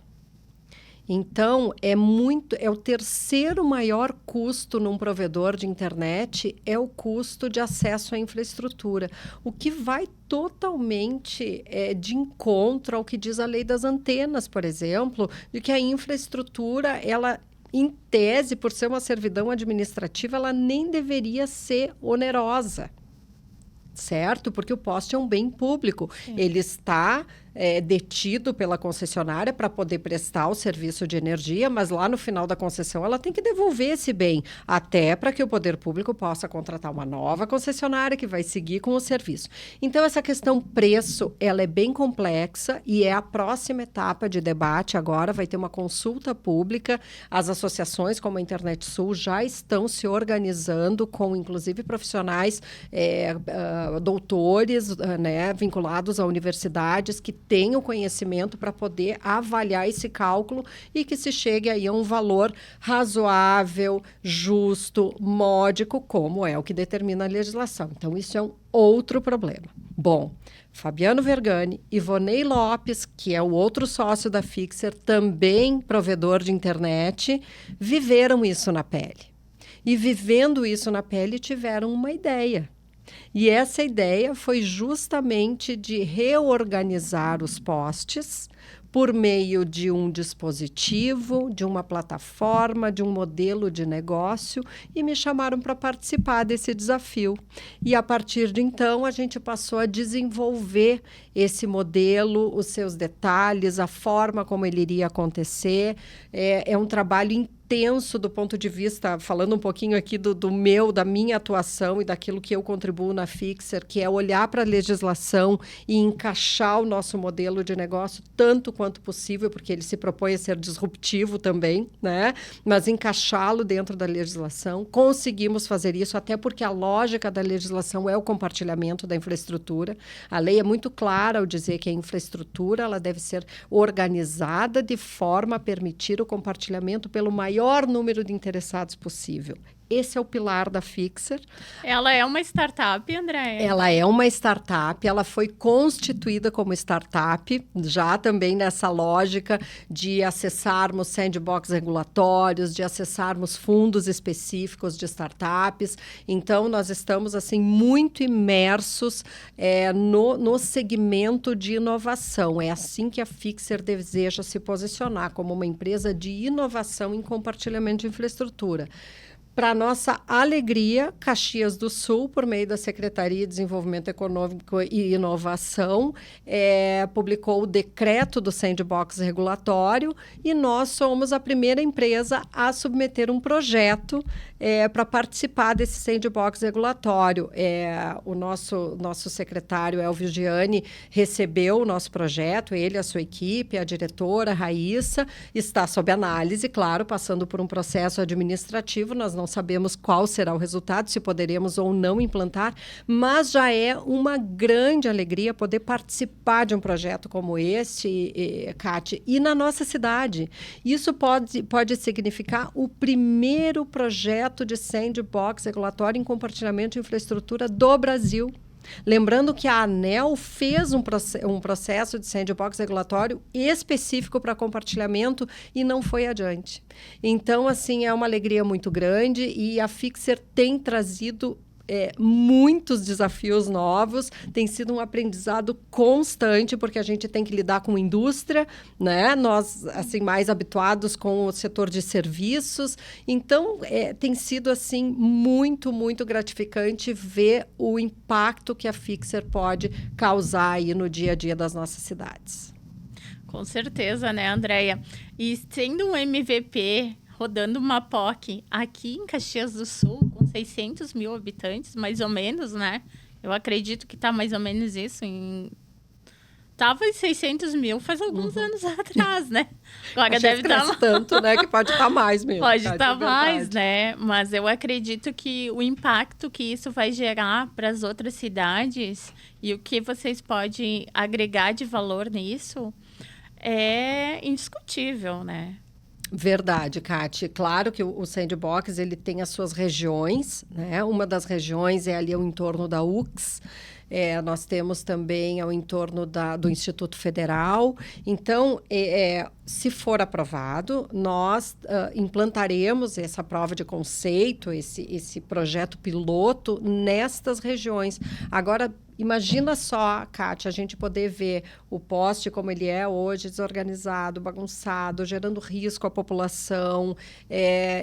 Então, é o terceiro maior custo num provedor de internet é o custo de acesso à infraestrutura, o que vai totalmente de encontro ao que diz a lei das antenas, por exemplo, de que a infraestrutura, ela, em tese, por ser uma servidão administrativa, ela nem deveria ser onerosa. Certo? Porque o poste é um bem público. Sim. Ele está detido pela concessionária para poder prestar o serviço de energia, mas lá no final da concessão ela tem que devolver esse bem, até para que o poder público possa contratar uma nova concessionária que vai seguir com o serviço. Então, essa questão preço, ela é bem complexa e é a próxima etapa de debate agora. Vai ter uma consulta pública. As associações como a Internet Sul já estão se organizando com, inclusive, profissionais doutores, né, vinculados a universidades que tenham conhecimento para poder avaliar esse cálculo e que se chegue aí a um valor razoável, justo, módico, como é o que determina a legislação. Então, isso é um outro problema. Bom, Fabiano Vergani, Ivonei Lopes, que é o outro sócio da Fixer, também provedor de internet, viveram isso na pele. E vivendo isso na pele, tiveram uma ideia. E essa ideia foi justamente de reorganizar os postes por meio de um dispositivo, de uma plataforma, de um modelo de negócio, e me chamaram para participar desse desafio. E, a partir de então, a gente passou a desenvolver esse modelo, os seus detalhes, a forma como ele iria acontecer. É um trabalho intenso do ponto de vista, falando um pouquinho aqui da minha atuação e daquilo que eu contribuo na Fixer, que é olhar para a legislação e encaixar o nosso modelo de negócio tanto quanto possível, porque ele se propõe a ser disruptivo também, né? Mas encaixá-lo dentro da legislação. Conseguimos fazer isso, até porque a lógica da legislação é o compartilhamento da infraestrutura. A lei é muito clara ao dizer que a infraestrutura ela deve ser organizada de forma a permitir o compartilhamento pelo maior número de interessados possível. Esse é o pilar da Fixer. Ela é uma startup, Andréia? Ela é uma startup, ela foi constituída como startup, já também nessa lógica de acessarmos sandbox regulatórios, de acessarmos fundos específicos de startups. Então, nós estamos assim muito imersos no segmento de inovação. É assim que a Fixer deseja se posicionar, como uma empresa de inovação em compartilhamento de infraestrutura. Para nossa alegria, Caxias do Sul, por meio da Secretaria de Desenvolvimento Econômico e Inovação, publicou o decreto do sandbox regulatório e nós somos a primeira empresa a submeter um projeto para participar desse sandbox regulatório. O nosso secretário, Elvio Gianni, recebeu o nosso projeto, ele, a sua equipe, a diretora, Raíssa, está sob análise, claro, passando por um processo administrativo. Nós não não sabemos qual será o resultado, se poderemos ou não implantar, mas já é uma grande alegria poder participar de um projeto como este, Cátia, e na nossa cidade. Isso pode significar o primeiro projeto de sandbox regulatório em compartilhamento de infraestrutura do Brasil. Lembrando que a ANEEL fez um processo de sandbox regulatório específico para compartilhamento e não foi adiante. Então, assim, é uma alegria muito grande e a Fixer tem trazido muitos desafios novos, tem sido um aprendizado constante, porque a gente tem que lidar com indústria, né? Nós, assim, mais habituados com o setor de serviços. Então, tem sido, assim, muito, muito gratificante ver o impacto que a Fixer pode causar aí no dia a dia das nossas cidades. Com certeza, né, Andréia? E sendo um MVP, rodando uma POC aqui em Caxias do Sul, com 600 mil habitantes, mais ou menos, né? Eu acredito que está mais ou menos isso. Tava em 600 mil faz alguns anos atrás, né? Agora deve estar tanto, né? Que pode estar mais mesmo. Pode estar mais, né? Mas eu acredito que o impacto que isso vai gerar para as outras cidades e o que vocês podem agregar de valor nisso é indiscutível, né? Verdade, Cátia. Claro que o Sandbox ele tem as suas regiões, né? Uma das regiões é ali ao entorno da UX. Nós temos também ao entorno do Instituto Federal. Então, se for aprovado, nós implantaremos essa prova de conceito, esse projeto piloto nestas regiões. Agora, imagina só, Cátia, a gente poder ver o poste como ele é hoje, desorganizado, bagunçado, gerando risco à população,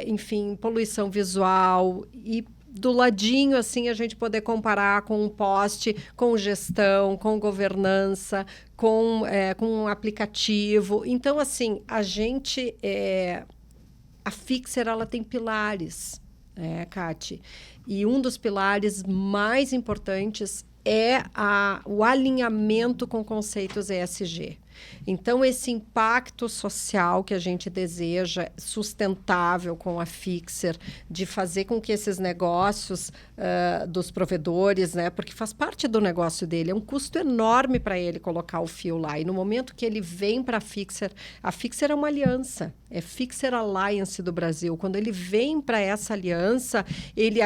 enfim, poluição visual e do ladinho, assim, a gente poder comparar com um poste, com gestão, com governança, com um aplicativo. Então, assim, a Fixer, ela tem pilares, Cátia, e um dos pilares mais importantes é o alinhamento com conceitos ESG. Então, esse impacto social que a gente deseja, sustentável com a Fixer, de fazer com que esses negócios dos provedores, né, porque faz parte do negócio dele, é um custo enorme para ele colocar o fio lá. E no momento que ele vem para a Fixer é uma aliança, é Fixer Alliance do Brasil. Quando ele vem para essa aliança, ele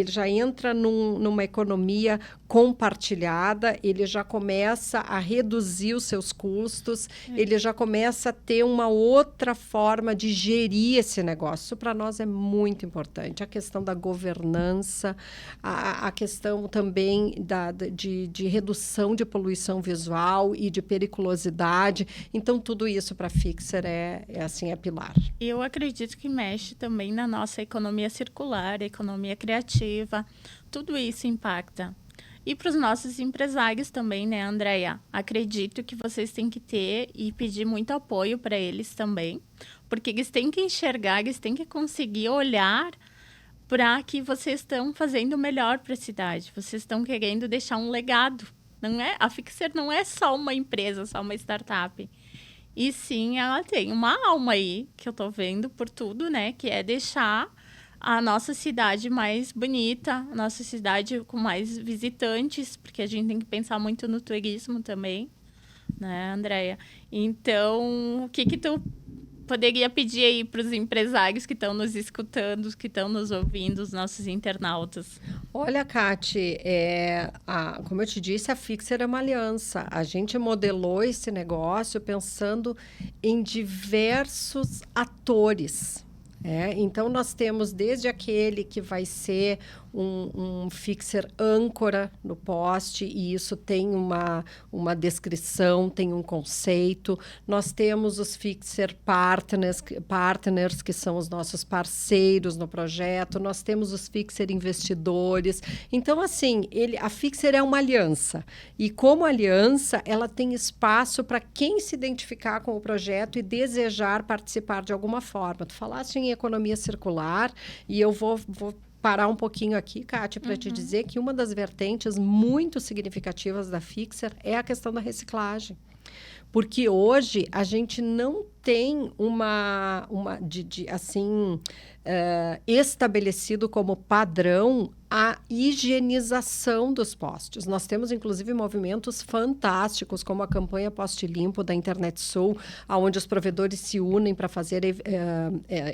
já entra numa economia compartilhada, ele já começa a reduzir os seus custos, ele já começa a ter uma outra forma de gerir esse negócio. Isso para nós é muito importante. A questão da governança, a questão também de redução de poluição visual e de periculosidade. Então, tudo isso para a Fixer é pilar. Eu acredito que mexe também na nossa economia circular, economia criativa. Tudo isso impacta. E para os nossos empresários também, né, Andréia? Acredito que vocês têm que ter e pedir muito apoio para eles também, porque eles têm que enxergar, eles têm que conseguir olhar para que vocês estão fazendo o melhor para a cidade. Vocês estão querendo deixar um legado. A Fixer não é só uma empresa, só uma startup. E sim, ela tem uma alma aí, que eu estou vendo por tudo, né? Que é deixar a nossa cidade mais bonita, a nossa cidade com mais visitantes, porque a gente tem que pensar muito no turismo também, né, Andréia? Então, o que tu poderia pedir aí para os empresários que estão nos escutando, que estão nos ouvindo, os nossos internautas? Olha, Cátia, como eu te disse, a Fixer é uma aliança. A gente modelou esse negócio pensando em diversos atores. Então, nós temos desde aquele que vai ser um fixer âncora no poste, e isso tem uma descrição, tem um conceito. Nós temos os fixer partners, que são os nossos parceiros no projeto. Nós temos os fixer investidores. Então, assim, a Fixer é uma aliança. E como aliança, ela tem espaço para quem se identificar com o projeto e desejar participar de alguma forma. Tu falaste em economia circular, e eu vou parar um pouquinho aqui, Cátia, para te dizer que uma das vertentes muito significativas da Fixer é a questão da reciclagem. Porque hoje a gente não tem estabelecido como padrão a higienização dos postes. Nós temos, inclusive, movimentos fantásticos, como a campanha Poste Limpo da Internet Sul, onde os provedores se unem para fazer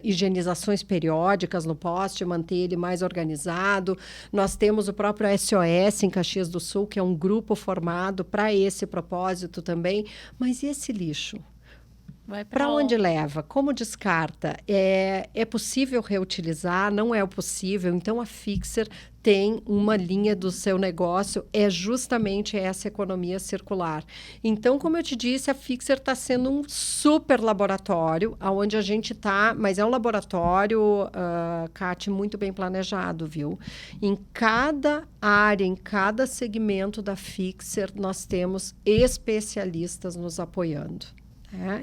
higienizações periódicas no poste, manter ele mais organizado. Nós temos o próprio SOS em Caxias do Sul, que é um grupo formado para esse propósito também. Mas e esse lixo? Para onde leva? Como descarta? É possível reutilizar? Não é possível? Então, a Fixer tem uma linha do seu negócio, é justamente essa economia circular. Então, como eu te disse, a Fixer está sendo um super laboratório, onde a gente está, mas é um laboratório, Kati, muito bem planejado, viu? Em cada área, em cada segmento da Fixer, nós temos especialistas nos apoiando.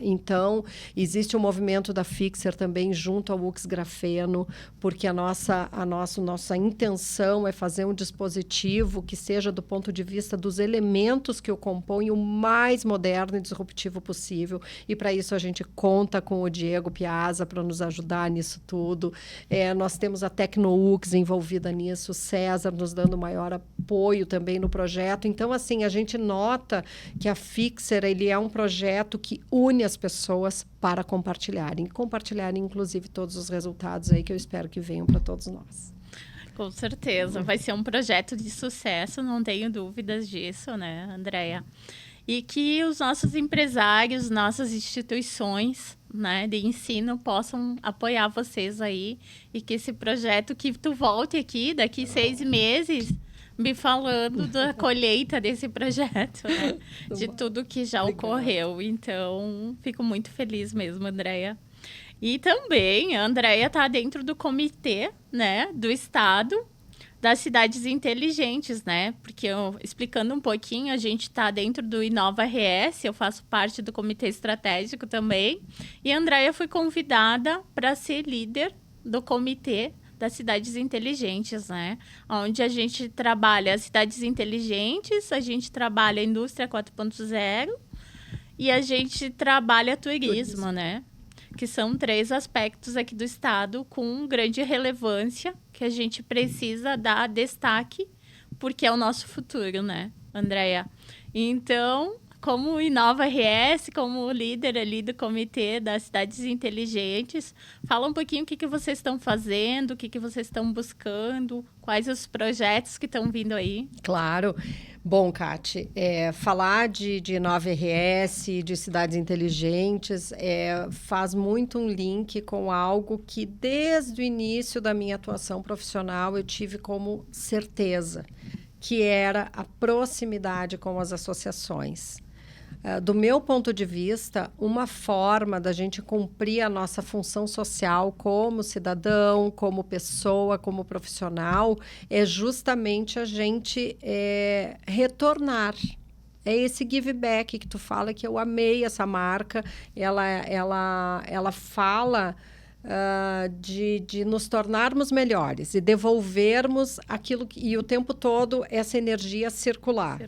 Então, existe um movimento da Fixer também junto ao UX Grafeno, porque a nossa intenção é fazer um dispositivo que seja, do ponto de vista dos elementos que o compõem, o mais moderno e disruptivo possível. E, para isso, a gente conta com o Diego Piazza para nos ajudar nisso tudo. Nós temos a TecnoUX envolvida nisso, o César nos dando maior apoio também no projeto. Então, assim, a gente nota que a Fixer ele é um projeto que une as pessoas para compartilharem, inclusive, todos os resultados aí que eu espero que venham para todos nós. Com certeza, vai ser um projeto de sucesso, não tenho dúvidas disso, né, Andréia? E que os nossos empresários, nossas instituições, né, de ensino possam apoiar vocês aí e que esse projeto, que tu volte aqui daqui 6 meses me falando da colheita desse projeto, né? De tudo que já ocorreu. Então, fico muito feliz mesmo, Andréia. E também, a Andréia está dentro do comitê, né, do Estado das cidades inteligentes, né? Porque, explicando um pouquinho, a gente está dentro do Inova RS, eu faço parte do comitê estratégico também. E a Andréia foi convidada para ser líder do comitê das cidades inteligentes, né? Onde a gente trabalha as cidades inteligentes, a gente trabalha a indústria 4.0 e a gente trabalha turismo, né? Que são 3 aspectos aqui do estado com grande relevância que a gente precisa dar destaque porque é o nosso futuro, né, Andréia? Então, como Inova RS, como líder ali do comitê das cidades inteligentes, fala um pouquinho o que vocês estão fazendo, o que vocês estão buscando, quais os projetos que estão vindo aí. Claro. Bom, Kati, falar de Inova RS, de cidades inteligentes, faz muito um link com algo que, desde o início da minha atuação profissional, eu tive como certeza, que era a proximidade com as associações. Do meu ponto de vista, uma forma da gente cumprir a nossa função social como cidadão, como pessoa, como profissional, é justamente a gente retornar. É esse give back que tu fala, que eu amei essa marca. Ela fala de nos tornarmos melhores e devolvermos aquilo e o tempo todo essa energia circular.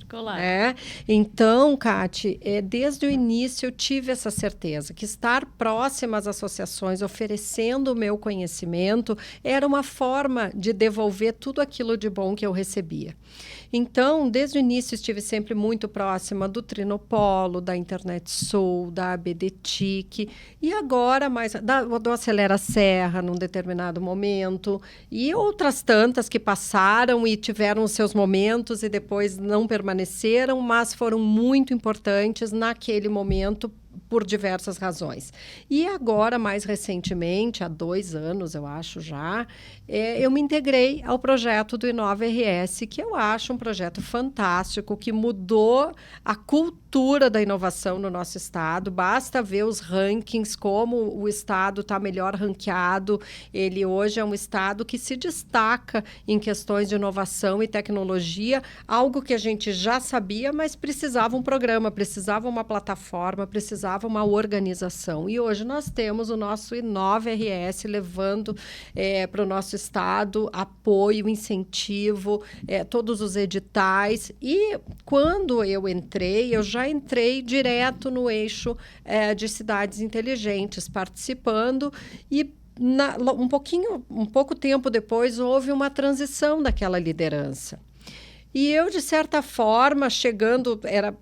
Então, Kati, desde o início eu tive essa certeza que estar próxima às associações, oferecendo o meu conhecimento, era uma forma de devolver tudo aquilo de bom que eu recebia. Então, desde o início estive sempre muito próxima do Trinopolo, da Internet Sul, da ABDTIC e agora mais do Acelera Serra num determinado momento e outras tantas que passaram e tiveram os seus momentos e depois não permaneceram, mas foram muito importantes naquele momento por diversas razões. E agora, mais recentemente, há 2 anos, eu acho já, eu me integrei ao projeto do Inova RS, que eu acho um projeto fantástico, que mudou a cultura da inovação no nosso estado. Basta ver os rankings, como o estado está melhor ranqueado. Ele hoje é um estado que se destaca em questões de inovação e tecnologia, algo que a gente já sabia, mas precisava um programa, precisava uma plataforma, precisava faltava uma organização. E hoje nós temos o nosso Inova-RS levando para o nosso estado apoio, incentivo, todos os editais. E quando eu entrei, eu já entrei direto no eixo de cidades inteligentes, participando e um pouco tempo depois, houve uma transição daquela liderança. E eu, de certa forma, chegando,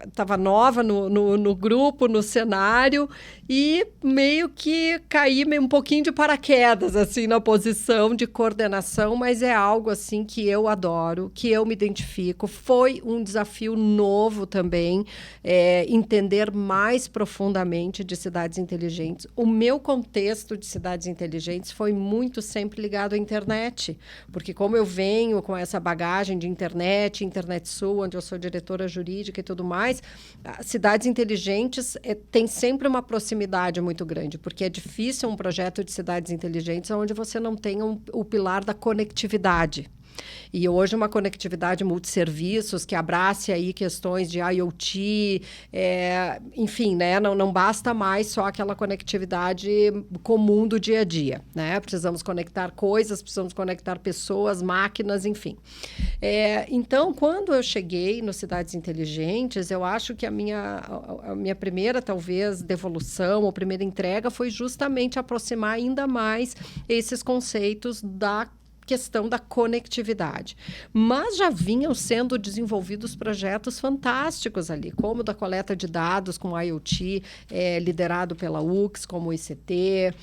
estava nova no grupo, no cenário, e meio que caí um pouquinho de paraquedas, assim, na posição de coordenação, mas é algo, assim, que eu adoro, que eu me identifico. Foi um desafio novo também, entender mais profundamente de cidades inteligentes. O meu contexto de cidades inteligentes foi muito sempre ligado à internet, porque como eu venho com essa bagagem de internet Sul, onde eu sou diretora jurídica e tudo mais, cidades inteligentes tem sempre uma proximidade muito grande, porque é difícil um projeto de cidades inteligentes onde você não tenha o pilar da conectividade. E hoje uma conectividade multisserviços que abrace aí questões de IoT, enfim, né? Não basta mais só aquela conectividade comum do dia a dia, né? Precisamos conectar coisas, precisamos conectar pessoas, máquinas, enfim. Então, quando eu cheguei no Cidades Inteligentes, eu acho que a minha primeira, talvez, devolução ou primeira entrega foi justamente aproximar ainda mais esses conceitos da questão da conectividade. Mas já vinham sendo desenvolvidos projetos fantásticos ali, como o da coleta de dados com IoT, liderado pela UX, como o ICT.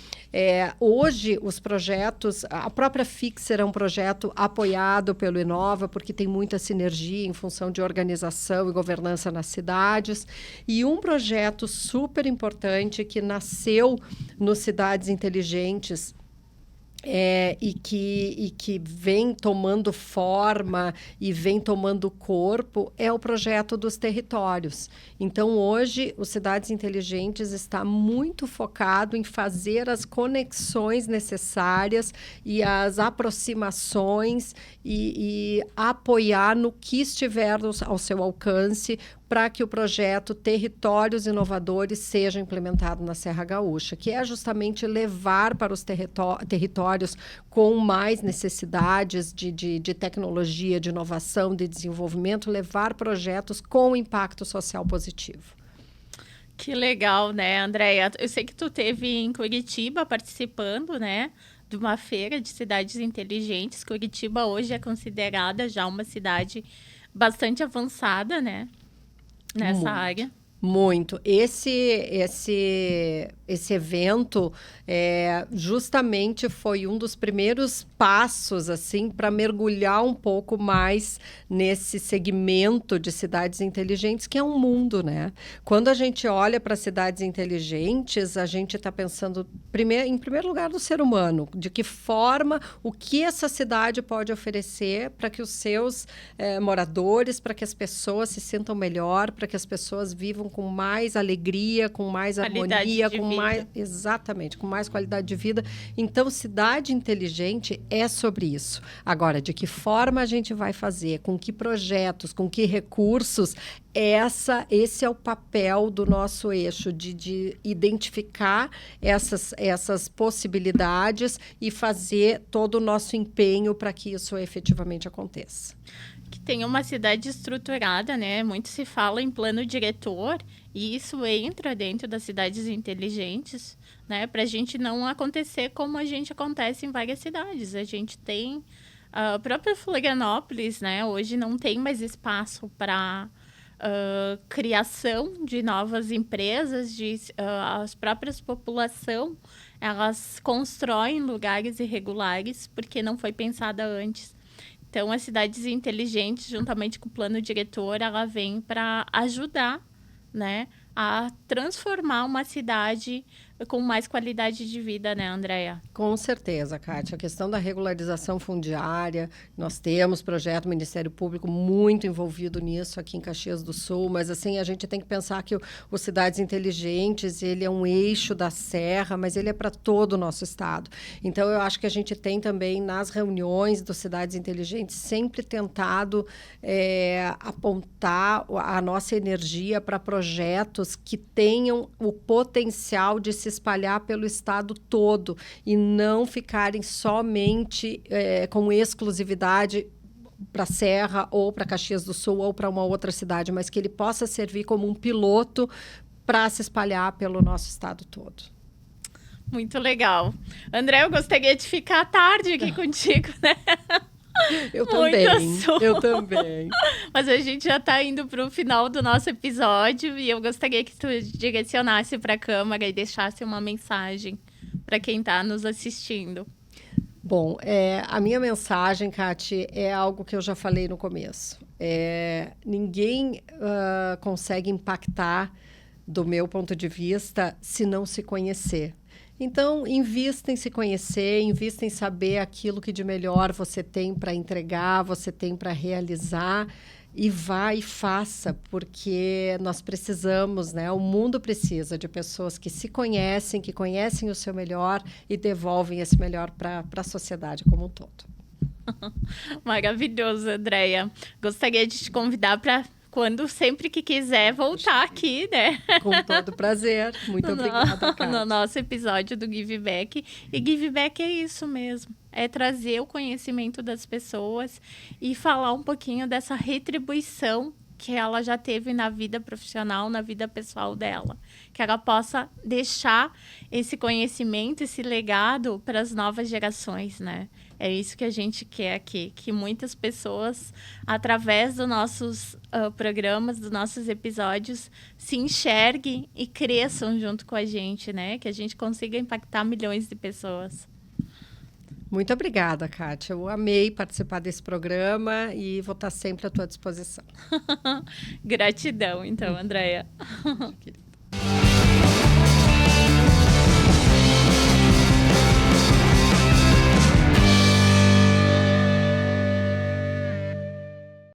Hoje, os projetos... A própria Fixer é um projeto apoiado pelo Inova, porque tem muita sinergia em função de organização e governança nas cidades. E um projeto super importante que nasceu no Cidades Inteligentes, e que vem tomando forma e vem tomando corpo, é o projeto dos territórios. Então, hoje, o Cidades Inteligentes está muito focado em fazer as conexões necessárias e as aproximações e apoiar no que estiver ao seu alcance para que o projeto Territórios Inovadores seja implementado na Serra Gaúcha, que é justamente levar para os territórios com mais necessidades de tecnologia, de inovação, de desenvolvimento, levar projetos com impacto social positivo. Que legal, né, Andréia? Eu sei que tu esteve em Curitiba participando, né, de uma feira de cidades inteligentes. Curitiba hoje é considerada já uma cidade bastante avançada, né? Nessa área. Muito. Esse evento justamente foi um dos primeiros passos assim para mergulhar um pouco mais nesse segmento de cidades inteligentes, que é um mundo, né? Quando a gente olha para cidades inteligentes, a gente está pensando em primeiro lugar no ser humano, de que forma, o que essa cidade pode oferecer para que os seus moradores, para que as pessoas se sintam melhor, para que as pessoas vivam com mais alegria, com mais harmonia, exatamente, com mais qualidade de vida. Então, cidade inteligente é sobre isso. Agora, de que forma a gente vai fazer, com que projetos, com que recursos, esse é o papel do nosso eixo, de identificar essas possibilidades e fazer todo o nosso empenho para que isso efetivamente aconteça. Que tem uma cidade estruturada, né? Muito se fala em plano diretor e isso entra dentro das cidades inteligentes, né? Para a gente não acontecer como a gente acontece em várias cidades. A gente tem a própria Florianópolis, né? Hoje não tem mais espaço para criação de novas empresas, as próprias população, elas constroem lugares irregulares porque não foi pensada antes. Então, as cidades inteligentes, juntamente com o plano diretor, ela vem para ajudar, né, a transformar uma cidade com mais qualidade de vida, né, Andréia? Com certeza, Kátia. A questão da regularização fundiária, nós temos projeto Ministério Público muito envolvido nisso aqui em Caxias do Sul, mas assim, a gente tem que pensar que o Cidades Inteligentes, ele é um eixo da Serra, mas ele é para todo o nosso estado. Então, eu acho que a gente tem também, nas reuniões do Cidades Inteligentes, sempre tentado apontar a nossa energia para projetos que tenham o potencial de se espalhar pelo estado todo e não ficarem somente com exclusividade para a Serra ou para Caxias do Sul ou para uma outra cidade, mas que ele possa servir como um piloto para se espalhar pelo nosso estado todo. Muito legal. André, eu gostaria de ficar à tarde aqui contigo, né? Eu também. Mas a gente já está indo para o final do nosso episódio e eu gostaria que tu direcionasse para a câmera e deixasse uma mensagem para quem está nos assistindo. Bom, a minha mensagem, Kati, é algo que eu já falei no começo. Ninguém consegue impactar, do meu ponto de vista, se não se conhecer. Então, invista em se conhecer, invista em saber aquilo que de melhor você tem para entregar, você tem para realizar, e vá e faça, porque nós precisamos, né? O mundo precisa de pessoas que se conhecem, que conhecem o seu melhor e devolvem esse melhor para a sociedade como um todo. Maravilhoso, Andréia. Gostaria de te convidar para sempre que quiser voltar aqui, né? Com todo prazer. Muito obrigada, Kátia. No nosso episódio do Give Back. E Give Back é isso mesmo. É trazer o conhecimento das pessoas e falar um pouquinho dessa retribuição que ela já teve na vida profissional, na vida pessoal dela. Que ela possa deixar esse conhecimento, esse legado para as novas gerações, né? É isso que a gente quer aqui, que muitas pessoas, através dos nossos programas, dos nossos episódios, se enxerguem e cresçam junto com a gente, né? Que a gente consiga impactar milhões de pessoas. Muito obrigada, Kátia. Eu amei participar desse programa e vou estar sempre à tua disposição. Gratidão, então, Andréia.